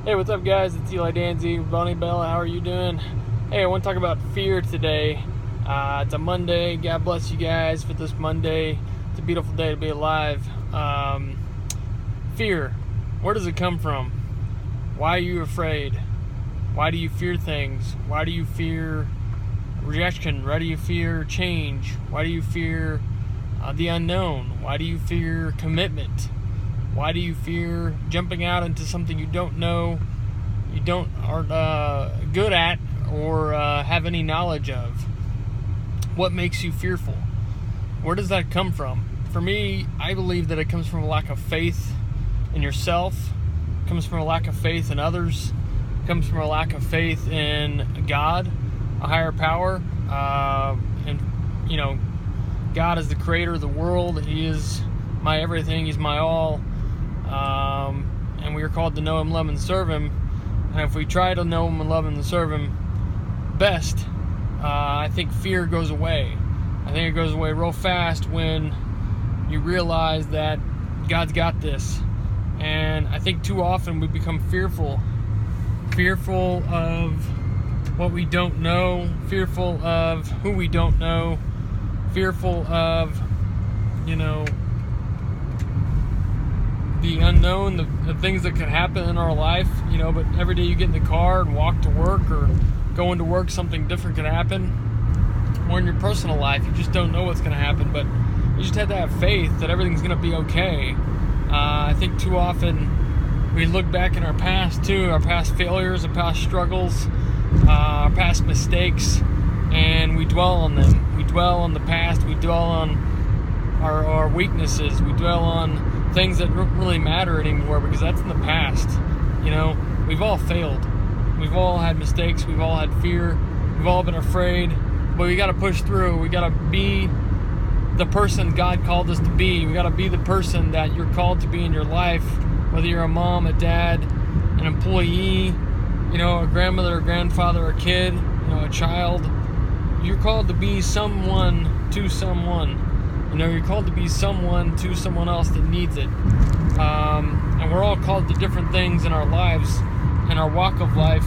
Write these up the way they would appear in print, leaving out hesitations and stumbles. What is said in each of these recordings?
Hey, what's up, guys? It's Eli Danzy, Bonnie Bella. How are you doing? Hey, I want to talk about fear today. It's a Monday. God bless you guys for this Monday. It's a beautiful day to be alive. Fear. Where does it come from? Why are you afraid? Why do you fear things? Why do you fear rejection? Why do you fear change? Why do you fear the unknown? Why do you fear commitment? Why do you fear jumping out into something you don't know, you aren't good at, or have any knowledge of? What makes you fearful? Where does that come from? For me, I believe that it comes from a lack of faith in yourself, it comes from a lack of faith in others, it comes from a lack of faith in God, a higher power, and God is the creator of the world. He is my everything. He's my all. And we are called to know Him, love Him, and serve Him. And if we try to know Him and love Him and serve Him best, I think fear goes away. I think it goes away real fast when you realize that God's got this. And I think too often we become fearful of what we don't know, fearful of who we don't know, fearful of, the unknown, the things that could happen in our life, but every day you get in the car and walk to work or go into work, something different could happen. Or in your personal life, you just don't know what's going to happen, but you just have to have faith that everything's going to be okay. I think too often we look back in our past too, our past failures, our past struggles, our past mistakes, and we dwell on them. We dwell on the past, we dwell on our weaknesses, we dwell on things that don't really matter anymore because that's in the past. We've all failed. We've all had mistakes. We've all had fear. We've all been afraid. But we got to push through. We got to be the person God called us to be. We got to be the person that you're called to be in your life, whether you're a mom, a dad, an employee, a grandmother, a grandfather, a kid, a child. You're called to be someone to someone. You're called to be someone to someone else that needs it. And we're all called to different things in our lives, in our walk of life.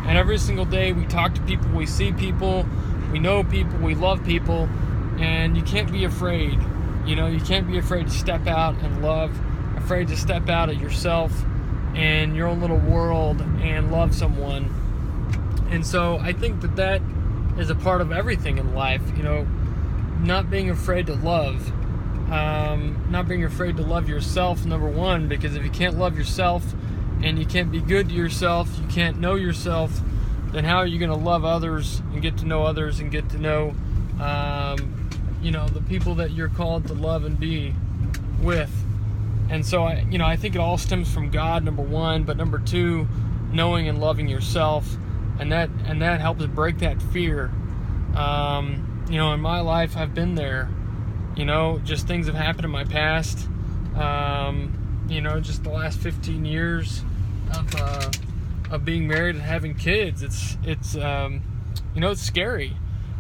And every single day we talk to people, we see people, we know people, we love people. And you can't be afraid. You can't be afraid to step out and love, afraid to step out of yourself and your own little world and love someone. And so I think that is a part of everything in life. Not being afraid to love, not being afraid to love yourself, number one, because if you can't love yourself and you can't be good to yourself, you can't know yourself, then how are you going to love others and get to know others and get to know, the people that you're called to love and be with? And so, I think it all stems from God, number one, but number two, knowing and loving yourself, and that helps break that fear. In my life, I've been there. Just things have happened in my past. Just the last 15 years of being married and having kids. It's scary.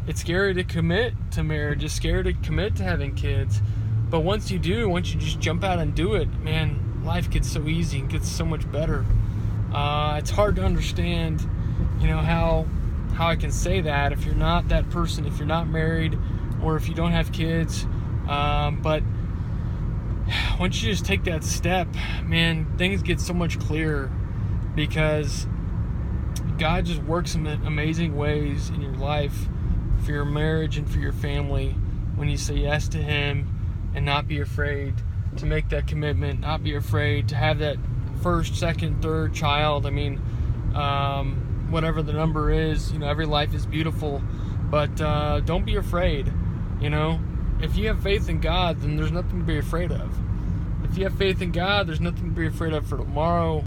It's scary to commit to marriage. It's scary to commit to having kids. But once you just jump out and do it, man, life gets so easy and gets so much better. It's hard to understand, how I can say that if you're not that person, if you're not married, or if you don't have kids. But once you just take that step, man, things get so much clearer because God just works in amazing ways in your life, for your marriage and for your family, when you say yes to Him and not be afraid to make that commitment, not be afraid to have that first, second, third child. Whatever the number is, every life is beautiful, but don't be afraid. If you have faith in God, then there's nothing to be afraid of. If you have faith in God, there's nothing to be afraid of for tomorrow.